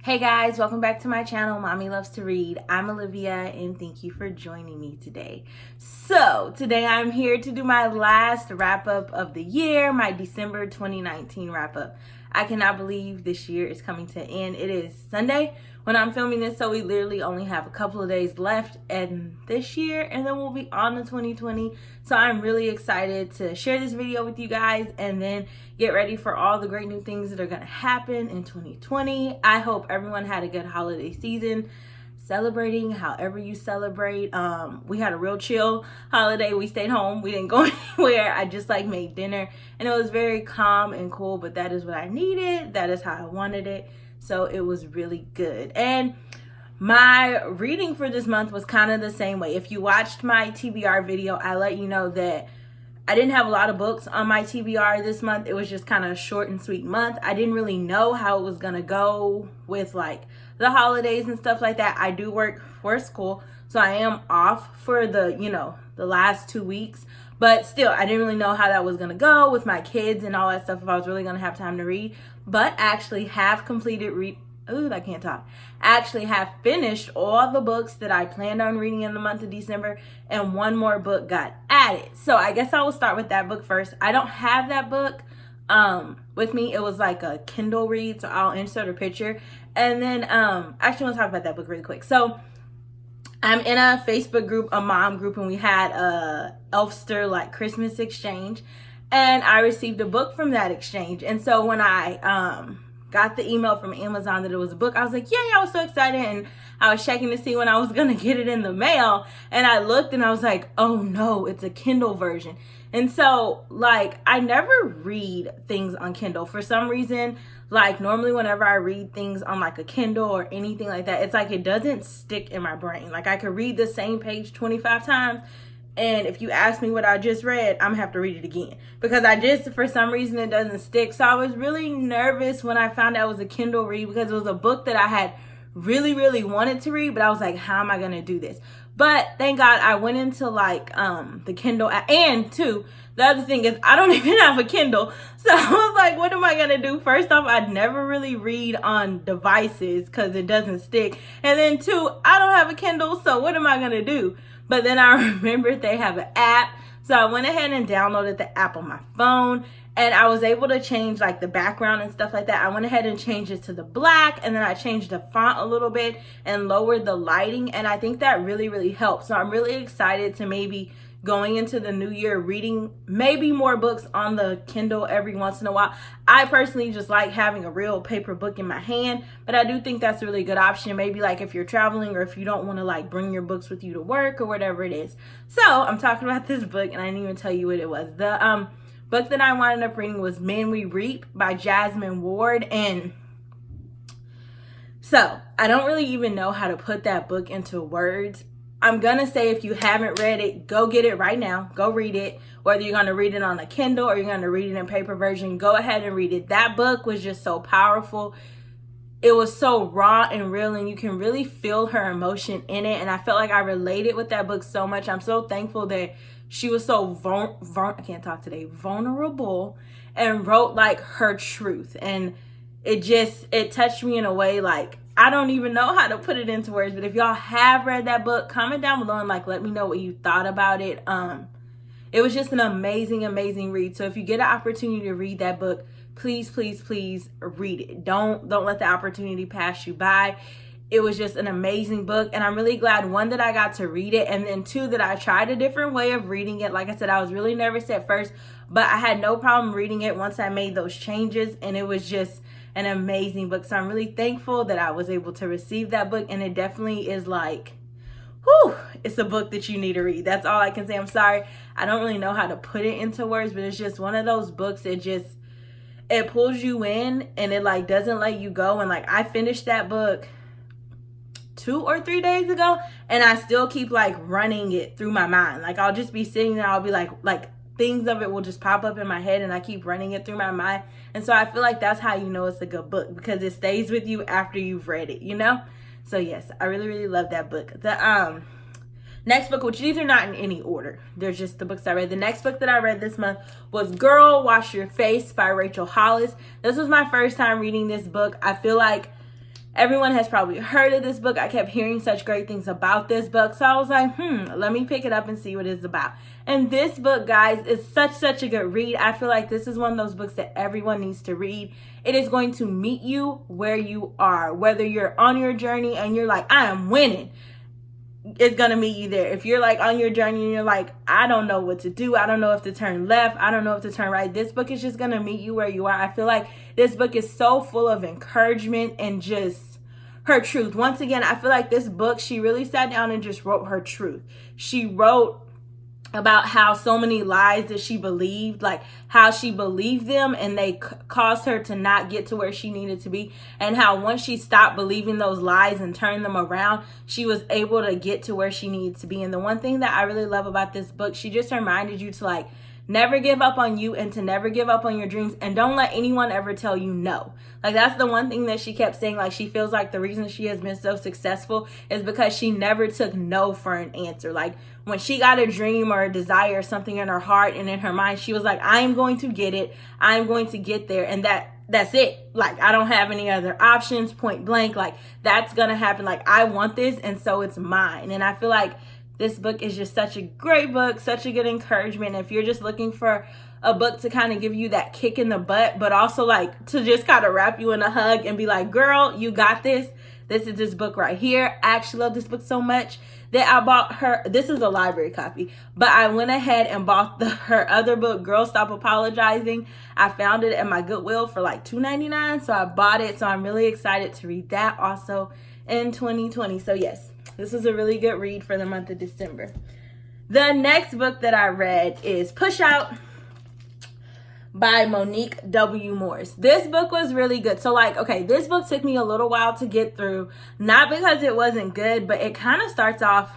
Hey guys, welcome back to my channel, Mommy Loves to Read. I'm Olivia and thank you for joining me today. So today I'm here to do my last wrap up of the year, my December 2019 wrap up. I cannot believe this year is coming to an end. It is Sunday when I'm filming this, so we literally only have a couple of days left in this year and then we'll be on to 2020. So I'm really excited to share this video with you guys and then get ready for all the great new things that are going to happen in 2020. I hope everyone had a good holiday season, celebrating however you celebrate. We had a real chill holiday. We stayed home. We didn't go anywhere. I just made dinner and it was very calm and cool, but that is what I needed. That is how I wanted it. So it was really good. And my reading for this month was kind of the same way. If you watched my TBR video, I let you know that I didn't have a lot of books on my TBR this month. It was just kind of a short and sweet month. I didn't really know how it was going to go with the holidays and stuff like that. I do work for school, so I am off for the last 2 weeks. But still, I didn't really know how that was going to go with my kids and all that stuff, if I was really going to have time to read. But I actually have actually have finished all the books that I planned on reading in the month of December, and one more book got added. So I guess I will start with that book first. I don't have that book with me. It was like a Kindle read, so I'll insert a picture. And then I actually want to talk about that book really quick. So I'm in a Facebook group, a mom group, and we had a Elfster Christmas exchange, and I received a book from that exchange. And so when I got the email from Amazon that it was a book, I was like, yay, I was so excited. And I was checking to see when I was going to get it in the mail. And I looked and I was like, oh no, it's a Kindle version. And so I never read things on Kindle for some reason. Normally whenever I read things on a Kindle or anything like that, it's it doesn't stick in my brain. I could read the same page 25 times. And if you ask me what I just read, I'm gonna have to read it again because for some reason, it doesn't stick. So I was really nervous when I found out it was a Kindle read because it was a book that I had really, really wanted to read, but I was like, how am I gonna do this? But thank God I went into the Kindle app. And two, the other thing is I don't even have a Kindle. So I was like, what am I gonna do? First off, I'd never really read on devices because it doesn't stick. And then two, I don't have a Kindle, so what am I gonna do? But then I remembered they have an app. So I went ahead and downloaded the app on my phone. And I was able to change the background and stuff like that. I went ahead and changed it to the black. And then I changed the font a little bit and lowered the lighting. And I think that really, really helped. So I'm really excited to maybe going into the new year reading maybe more books on the Kindle every once in a while. I personally just like having a real paper book in my hand, but I do think that's a really good option. Maybe if you're traveling or if you don't want to bring your books with you to work or whatever it is. So I'm talking about this book and I didn't even tell you what it was. The book that I wound up reading was Men We Reap by Jasmine Ward. And so I don't really even know how to put that book into words. I'm going to say if you haven't read it, go get it right now. Go read it. Whether you're going to read it on a Kindle or you're going to read it in paper version, go ahead and read it. That book was just so powerful. It was so raw and real, and you can really feel her emotion in it. And I felt like I related with that book so much. I'm so thankful that she was so vulnerable and wrote her truth. And it touched me in a way I don't even know how to put it into words, but if y'all have read that book, comment down below and let me know what you thought about it. It was just an amazing, amazing read. So if you get an opportunity to read that book, please, please, please read it. Don't let the opportunity pass you by. It was just an amazing book, and I'm really glad, one, that I got to read it, and then two, that I tried a different way of reading it. Like I said, I was really nervous at first, but I had no problem reading it once I made those changes, and it was just an amazing book. So I'm really thankful that I was able to receive that book, and it definitely is it's a book that you need to read. That's all I can say. I'm sorry, I don't really know how to put it into words, but it's just one of those books that it pulls you in, and it doesn't let you go. And I finished that book 2 or 3 days ago, and I still keep running it through my mind. I'll just be sitting there, I'll be like things of it will just pop up in my head, and I keep running it through my mind. And so I feel like that's how you know it's a good book, because it stays with you after you've read it, So yes, I really, really love that book. The next book, which these are not in any order, they're just the books I read. The next book that I read this month was Girl, Wash Your Face by Rachel Hollis. This was my first time reading this book. I feel like Everyone has probably heard of this book. I kept hearing such great things about this book. So I was like, let me pick it up and see what it's about. And this book, guys, is such a good read. I feel like this is one of those books that everyone needs to read. It is going to meet you where you are. Whether you're on your journey and you're like, I am winning, it's going to meet you there. If you're like on your journey and you're like, I don't know what to do. I don't know if to turn left. I don't know if to turn right. This book is just going to meet you where you are. I feel like this book is so full of encouragement and just her truth. Once again, I feel like this book, she really sat down and just wrote her truth. She wrote about how so many lies that she believed, like how she believed them and they caused her to not get to where she needed to be, and how once she stopped believing those lies and turned them around, she was able to get to where she needed to be. And the one thing that I really love about this book, she just reminded you to like never give up on you and to never give up on your dreams, and don't let anyone ever tell you no. Like that's the one thing that she kept saying. Like she feels like the reason she has been so successful is because she never took no for an answer. Like when she got a dream or a desire or something in her heart and in her mind, she was like, I am going to get it. I'm going to get there. And that's it. Like I don't have any other options, point blank. Like that's going to happen. Like I want this, and so it's mine. And I feel like this book is just such a great book, such a good encouragement. If you're just looking for a book to kind of give you that kick in the butt, but also like to just kind of wrap you in a hug and be like, girl, you got this. This is this book right here. I actually love this book so much that I bought her. This is a library copy, but I went ahead and bought her other book, Girl Stop Apologizing. I found it at my Goodwill for like $2.99. So I bought it. So I'm really excited to read that also in 2020. So yes, this is a really good read for the month of December. The next book that I read is Push Out by Monique W. Morris. This book was really good. So like, okay, this book took me a little while to get through, not because it wasn't good, but it kind of starts off,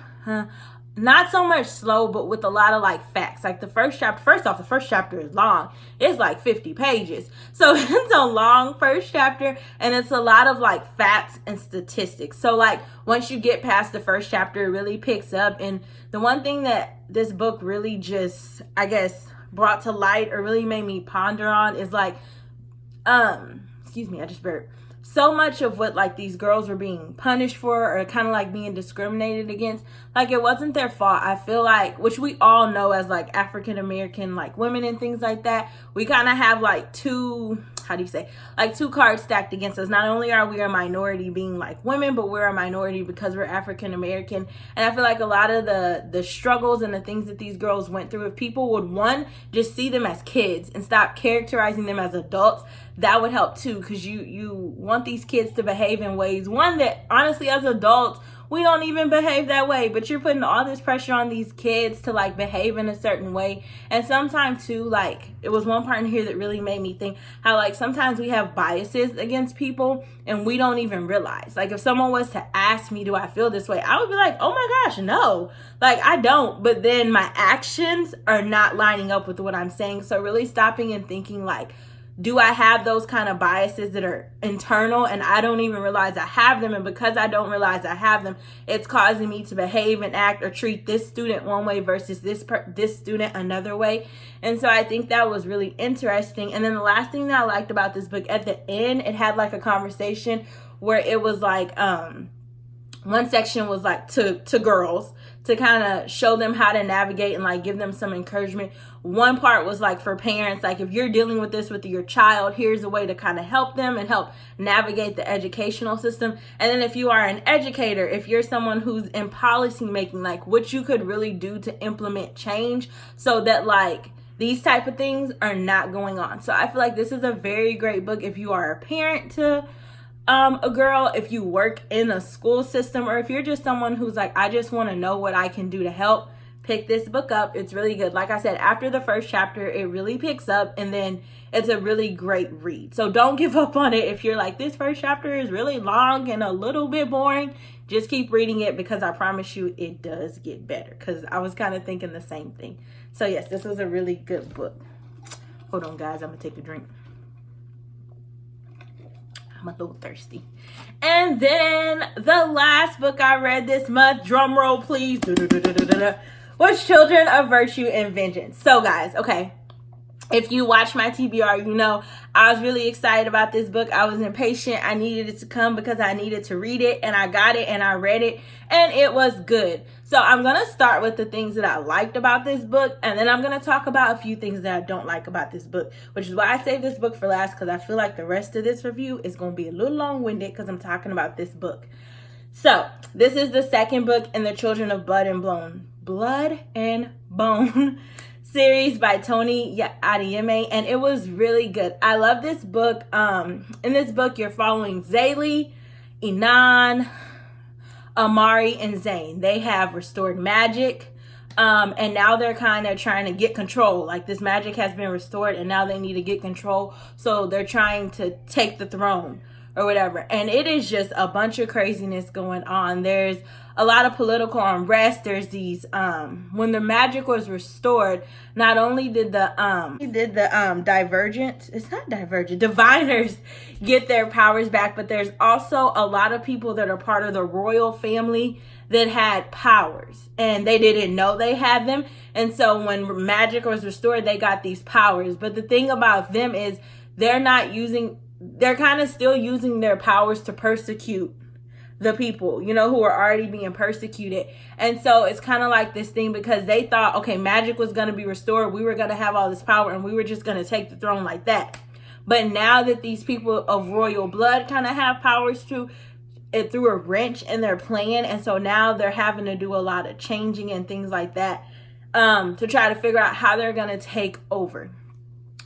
not so much slow, but with a lot of like facts. Like the first chapter, first off, the first chapter is long. It's like 50 pages. So it's a long first chapter, and it's a lot of like facts and statistics. So like once you get past the first chapter, it really picks up. And the one thing that this book really just, I guess, brought to light or really made me ponder on is like, excuse me, I just burped. So much of what like these girls were being punished for or kind of like being discriminated against, like it wasn't their fault. I feel like, which we all know as like African American like women and things like that, we kind of have like two cards stacked against us. Not only are we a minority being like women, but we're a minority because we're African American. And I feel like a lot of the struggles and the things that these girls went through, if people would, one, just see them as kids and stop characterizing them as adults, that would help too. Because you want these kids to behave in ways, one, that honestly as adults we don't even behave that way, but you're putting all this pressure on these kids to like behave in a certain way. And sometimes too, like it was one part in here that really made me think how like sometimes we have biases against people and we don't even realize. Like if someone was to ask me, do I feel this way? I would be like, oh my gosh, no, like I don't. But then my actions are not lining up with what I'm saying. So really stopping and thinking like, do I have those kind of biases that are internal and I don't even realize I have them? And because I don't realize I have them, it's causing me to behave and act or treat this student one way versus this student another way. And so I think that was really interesting. And then the last thing that I liked about this book, at the end, it had like a conversation where it was like, one section was like to girls to kind of show them how to navigate and like give them some encouragement. One part was like for parents, like if you're dealing with this with your child, here's a way to kind of help them and help navigate the educational system. And then if you are an educator, if you're someone who's in policy making, like what you could really do to implement change so that like these type of things are not going on. So I feel like this is a very great book if you are a parent to a girl, if you work in a school system, or if you're just someone who's like, I just want to know what I can do to help. Pick this book up. It's really good. Like I said, after the first chapter, it really picks up, and then it's a really great read. So don't give up on it. If you're like, this first chapter is really long and a little bit boring, just keep reading it, because I promise you it does get better, because I was kind of thinking the same thing. So yes, this was a really good book. Hold on guys, I'm gonna take a drink. I'm a little thirsty. And then the last book I read this month, drum roll please, was Children of Virtue and Vengeance. So guys, okay, If you watch my TBR, you know I was really excited about this book. I was impatient. I needed it to come because I needed to read it, and I got it and I read it, and it was good. So I'm going to start with the things that I liked about this book, and then I'm going to talk about a few things that I don't like about this book, which is why I saved this book for last, because I feel like the rest of this review is going to be a little long-winded because I'm talking about this book. So this is the second book in the Children of Blood and Bone series by Tony Adeyemi, and it was really good. I love this book. In this book, you're following Zaylee, Inan, Amari, and Zane. They have restored magic, and now they're kind of trying to get control. Like, this magic has been restored, and now they need to get control, so they're trying to take the throne or whatever. And it is just a bunch of craziness going on. There's a lot of political unrest. There's these when the magic was restored, not only did the diviners get their powers back, but there's also a lot of people that are part of the royal family that had powers, and they didn't know they had them. And so when magic was restored, they got these powers. But the thing about them is they're kind of still using their powers to persecute the people, you know, who are already being persecuted. And so it's kind of like this thing, because they thought, okay, magic was going to be restored. We were going to have all this power, and we were just going to take the throne like that. But now that these people of royal blood kind of have powers too, it threw a wrench in their plan. And so now they're having to do a lot of changing and things like that to try to figure out how they're going to take over.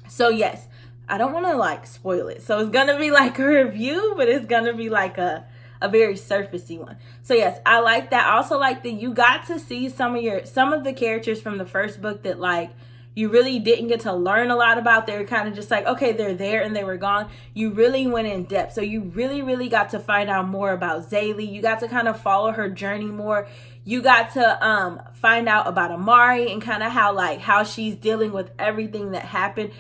So yes, I don't want to like spoil it. So it's going to be like a review, but it's going to be like a very surfacey one. So yes, I like that. I also like that you got to see some of the characters from the first book that like you really didn't get to learn a lot about. They were kind of just like, okay, they're there and they were gone. You really went in depth. So you really got to find out more about Zaylee. You got to kind of follow her journey more. You got to find out about Amari and kind of how she's dealing with everything that happened.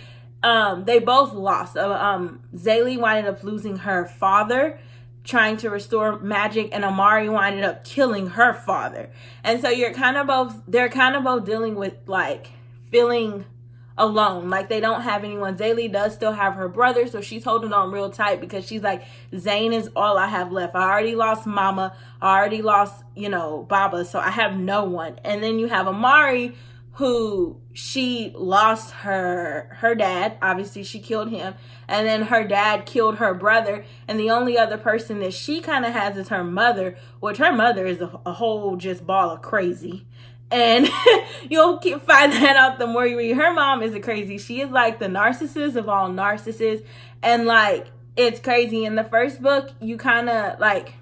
They both lost. Zaylee winded up losing her father trying to restore magic, and Amari winded up killing her father. And so they're kind of both dealing with like feeling alone, like they don't have anyone. Zaylee does still have her brother, so she's holding on real tight, because she's like, Zane is all I have left. I already lost Mama, I already lost, Baba, so I have no one. And then you have Amari, who she lost her dad. Obviously she killed him, and then her dad killed her brother, and the only other person that she kind of has is her mother, which her mother is a whole just ball of crazy. And you'll find that out the more you read. Her mom isn't crazy. She is like the narcissist of all narcissists, and like it's crazy. In the first book, you kind of like,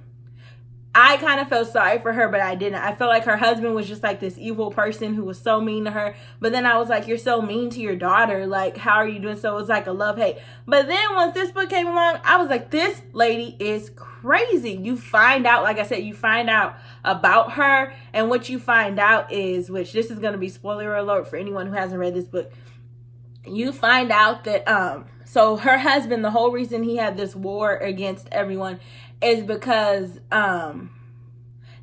I kind of felt sorry for her, but I didn't. I felt like her husband was just like this evil person who was so mean to her. But then I was like, you're so mean to your daughter. Like, how are you doing? So it was like a love-hate. But then once this book came along, I was like, this lady is crazy. You find out, like I said, you find out about her. And what you find out is, which this is going to be spoiler alert for anyone who hasn't read this book. You find out that, so her husband, the whole reason he had this war against everyone is because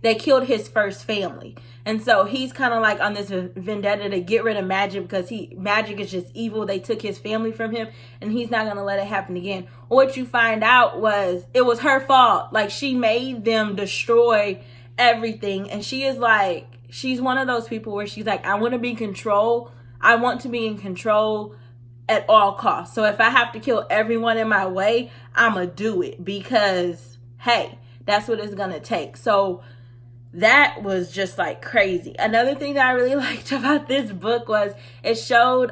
they killed his first family. And so he's kind of like on this vendetta to get rid of magic, because magic is just evil. They took his family from him, and he's not going to let it happen again. What you find out was it was her fault. Like, she made them destroy everything. And she is like, she's one of those people where she's like, I want to be in control. I want to be in control at all costs. So if I have to kill everyone in my way, I'm going to do it, because hey, that's what it's gonna take. So that was just like crazy. Another thing that I really liked about this book was it showed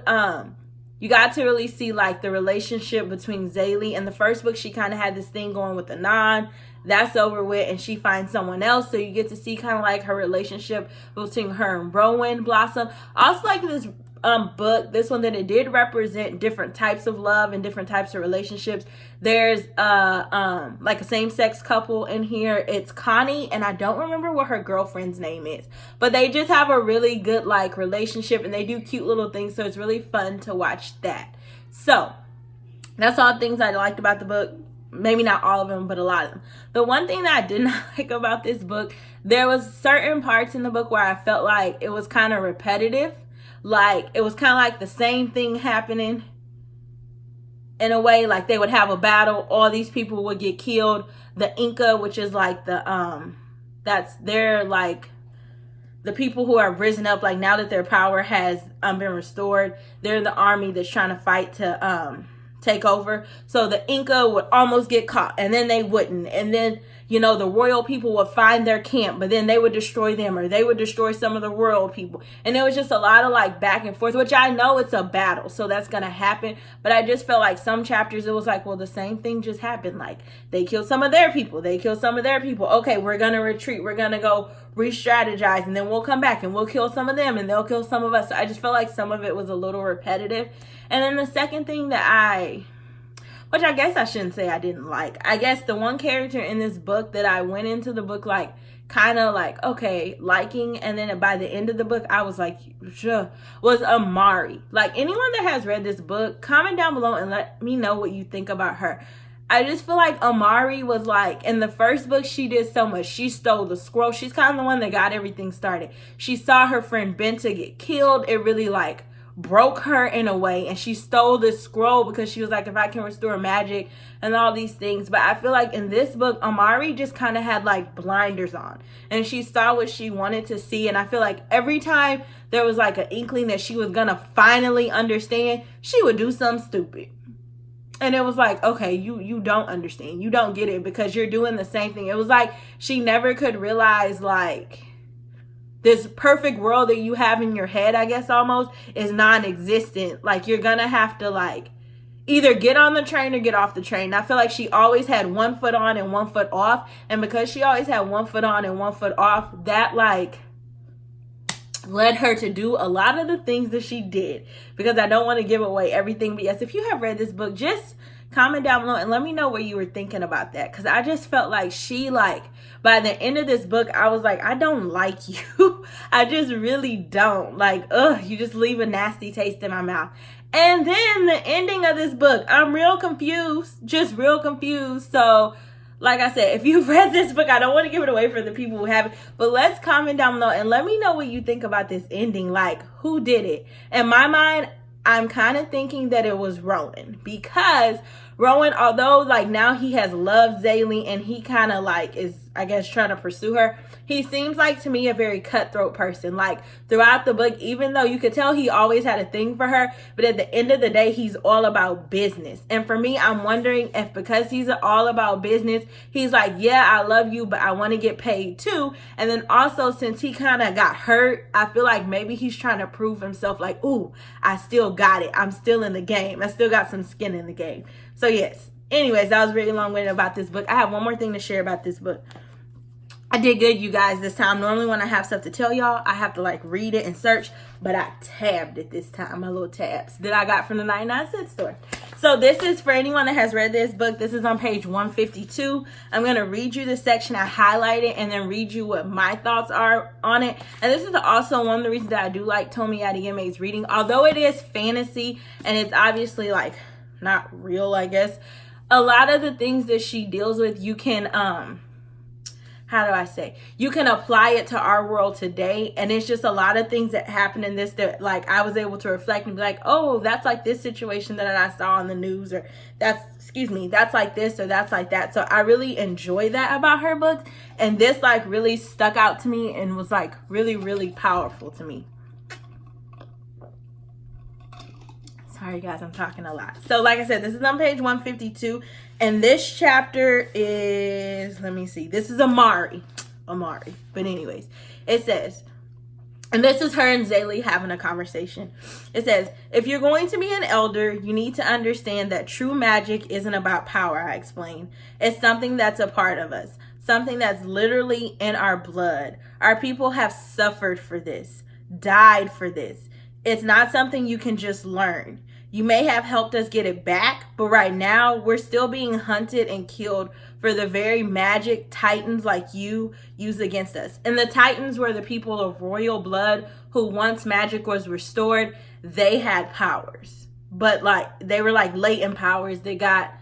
you got to really see like the relationship between Zaylee. In the first book, she kind of had this thing going with Anon. That's over with, and she finds someone else. So you get to see kind of like her relationship between her and Rowan blossom. I also like this book, this one, that it did represent different types of love and different types of relationships. There's like a same-sex couple in here. It's Connie, and I don't remember what her girlfriend's name is, but they just have a really good like relationship, and they do cute little things, so it's really fun to watch that. So that's all things I liked about the book. Maybe not all of them, but a lot of them. The one thing that I did not like about this book, there was certain parts in the book where I felt like it was kind of repetitive. like it was kind of like the same thing happening in a way. Like they would have a battle, all these people would get killed. The Inca, which is like that's their like the people who are risen up, like now that their power has been restored, they're the army that's trying to fight to take over. So the Inca would almost get caught, and then they wouldn't, and then the royal people would find their camp, but then they would destroy them, or they would destroy some of the royal people. And it was just a lot of like back and forth, which I know it's a battle, so that's gonna happen. But I just felt like some chapters it was like, well, the same thing just happened. Like they killed some of their people, they killed some of their people. Okay, we're gonna retreat, we're gonna go re-strategize, and then we'll come back and we'll kill some of them and they'll kill some of us. So I just felt like some of it was a little repetitive. And then the second thing that which I guess I shouldn't say I didn't like. I guess the one character in this book that I went into the book like kind of like, okay, liking, and then by the end of the book I was like, sure, was Amari. Like anyone that has read this book, comment down below and let me know what you think about her. I just feel like Amari was like, in the first book, she did so much. She stole the scroll. She's kind of the one that got everything started. She saw her friend Benta get killed. It really like broke her in a way, and she stole this scroll because she was like, if I can restore magic and all these things. But I feel like in this book, Amari just kind of had like blinders on, and she saw what she wanted to see. And I feel like every time there was like an inkling that she was gonna finally understand, she would do something stupid. And it was like, okay, you don't understand, you don't get it, because you're doing the same thing. It was like she never could realize like this perfect world that you have in your head, I guess almost, is non-existent. Like you're gonna have to like either get on the train or get off the train. I feel like she always had one foot on and one foot off. And because she always had one foot on and one foot off, that like led her to do a lot of the things that she did. Because I don't want to give away everything. But yes, if you have read this book, just comment down below and let me know what you were thinking about that. Because I just felt like she like, by the end of this book, I was like, I don't like you. I just really don't. Like, ugh, you just leave a nasty taste in my mouth. And then the ending of this book, I'm real confused. Just real confused. So, like I said, if you've read this book, I don't want to give it away for the people who haven't. But let's comment down below and let me know what you think about this ending. Like, who did it? In my mind, I'm kind of thinking that it was Rowan. Because Rowan, although like now he has loved Zaylee and he kind of like is, I guess, trying to pursue her, he seems like to me a very cutthroat person. Like throughout the book, even though you could tell he always had a thing for her, but at the end of the day, he's all about business. And for me, I'm wondering if because he's all about business, he's like, yeah, I love you, but I want to get paid too. And then also, since he kind of got hurt, I feel like maybe he's trying to prove himself like, ooh, I still got it. I'm still in the game. I still got some skin in the game. So yes, anyways, that was really long-winded about this book. I have one more thing to share about this book. I did good, you guys, this time. Normally when I have stuff to tell y'all, I have to like read it and search, but I tabbed it this time, my little tabs that I got from the 99-cent store. So this is for anyone that has read this book. This is on page 152. I'm going to read you the section I highlighted and then read you what my thoughts are on it. And this is also one of the reasons that I do like Tomi Adeyemi's reading. Although it is fantasy and it's obviously like not real, I guess, a lot of the things that she deals with, you can how do I say, you can apply it to our world today. And it's just a lot of things that happen in this that like I was able to reflect and be like, oh, that's like this situation that I saw on the news, or that's like this, or that's like that. So I really enjoy that about her books, and this like really stuck out to me and was like really, really powerful to me. Sorry guys, I'm talking a lot. So like I said, this is on page 152. And this chapter is, let me see, this is Amari. But anyways, it says, and this is her and Zaylee having a conversation. It says, if you're going to be an elder, you need to understand that true magic isn't about power, I explain. It's something that's a part of us. Something that's literally in our blood. Our people have suffered for this, died for this. It's not something you can just learn. You may have helped us get it back, but right now we're still being hunted and killed for the very magic titans like you use against us. And the titans were the people of royal blood who, once magic was restored, they had powers. But like they were like latent powers that got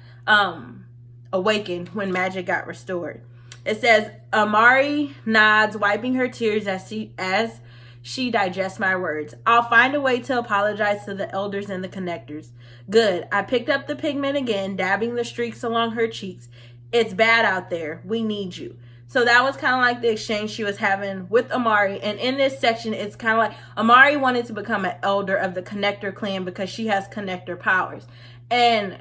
awakened when magic got restored. It says, Amari nods, wiping her tears as she digests my words. I'll find a way to apologize to the elders and the connectors. Good. I picked up the pigment again, dabbing the streaks along her cheeks. It's bad out there. We need you. So that was kind of like the exchange she was having with Amari. And in this section, it's kind of like Amari wanted to become an elder of the Connector clan because she has Connector powers. And,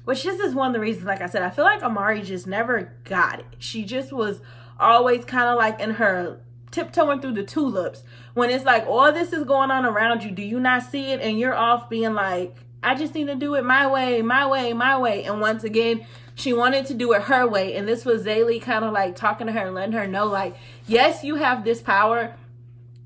which this is one of the reasons, like I said, I feel like Amari just never got it. She just was always kind of like in her tiptoeing through the tulips. When it's like, all this is going on around you, do you not see it? And you're off being like, I just need to do it my way, my way, my way. And once again, she wanted to do it her way. And this was Zaylee kind of like talking to her and letting her know, like, yes, you have this power.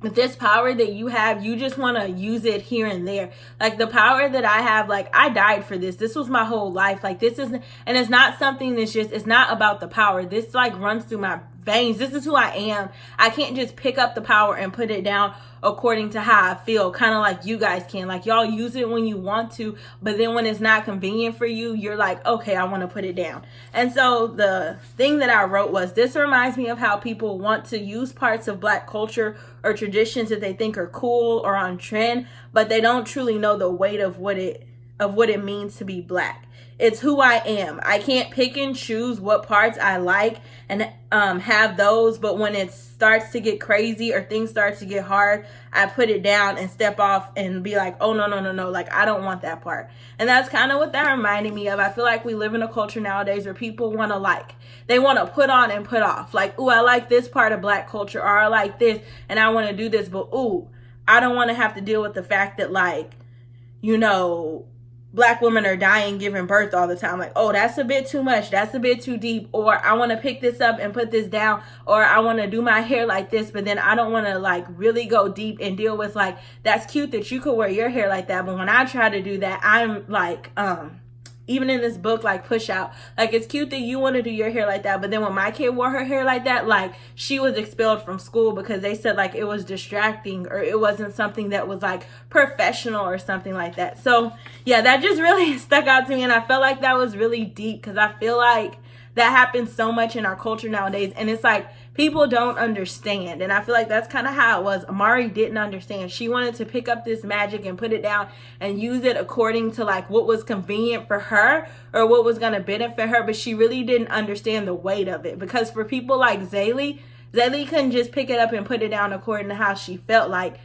But this power that you have, you just want to use it here and there. Like the power that I have, like I died for this. This was my whole life. Like this isn't, and it's not something that's just, it's not about the power. This like runs through my veins. This is who I am. I can't just pick up the power and put it down according to how I feel, kind of like you guys can. Like y'all use it when you want to, but then when it's not convenient for you, you're like, okay, I want to put it down. And so the thing that I wrote was, this reminds me of how people want to use parts of Black culture or traditions that they think are cool or on trend, but they don't truly know the weight of what it means to be Black. It's who I am. I can't pick and choose what parts I like and have those, but when it starts to get crazy or things start to get hard, I put it down and step off and be like, oh, no. Like, I don't want that part. And that's kind of what that reminded me of. I feel like we live in a culture nowadays where people want to they want to put on and put off. Like, ooh, I like this part of Black culture, or I like this and I want to do this, but ooh, I don't want to have to deal with the fact that, like, you know, Black women are dying giving birth all the time. Like, oh, that's a bit too much. That's a bit too deep. Or I want to pick this up and put this down. Or I want to do my hair like this, but then I don't want to like really go deep and deal with like, that's cute that you could wear your hair like that. But when I try to do that, I'm like, even in this book, like Push Out, like it's cute that you want to do your hair like that, but then when my kid wore her hair like that, like she was expelled from school because they said like it was distracting or it wasn't something that was like professional or something like that. So yeah, that just really stuck out to me, and I felt like that was really deep because I feel like that happens so much in our culture nowadays, and it's like people don't understand. And I feel like that's kind of how it was. Amari didn't understand. She wanted to pick up this magic and put it down and use it according to like what was convenient for her or what was going to benefit her, but she really didn't understand the weight of it. Because for people like Zaylee couldn't just pick it up and put it down according to how she felt. Like,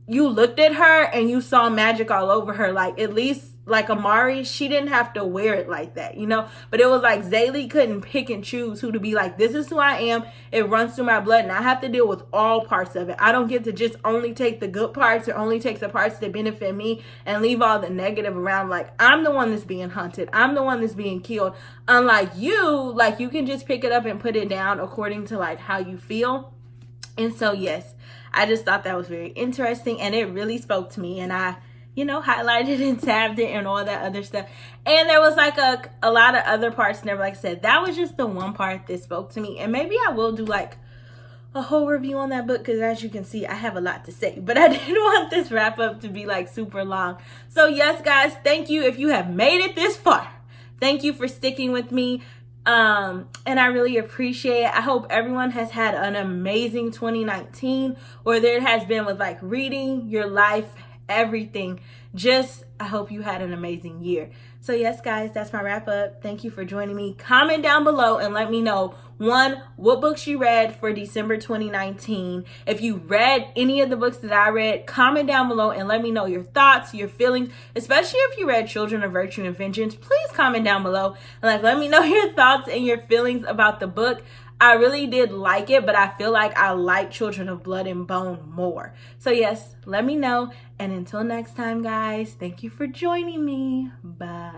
you looked at her and you saw magic all over her. Like, at least like Amari, she didn't have to wear it like that, you know? But it was like Zaylee couldn't pick and choose who to be like, this is who I am. It runs through my blood and I have to deal with all parts of it. I don't get to just only take the good parts or only take the parts that benefit me and leave all the negative around. Like, I'm the one that's being hunted. I'm the one that's being killed. Unlike you, like you can just pick it up and put it down according to like how you feel. And so, yes, I just thought that was very interesting and it really spoke to me, and I, you know, highlighted and tabbed it and all that other stuff. And there was like a lot of other parts in there. Like I said, that was just the one part that spoke to me. And maybe I will do like a whole review on that book because as you can see, I have a lot to say. But I didn't want this wrap up to be like super long. So yes, guys, thank you if you have made it this far. Thank you for sticking with me. And I really appreciate it. I hope everyone has had an amazing 2019, whether it has been with like reading, your life, everything. Just, I hope you had an amazing year. So yes, guys, that's my wrap up. Thank you for joining me. Comment down below and let me know, one, what books you read for December 2019. If you read any of the books that I read, comment down below and let me know your thoughts, your feelings, especially if you read Children of Virtue and Vengeance. Please comment down below and like let me know your thoughts and your feelings about the book. I really did like it, but I feel like I like Children of Blood and Bone more. So yes, let me know. And until next time, guys, thank you for joining me. Bye.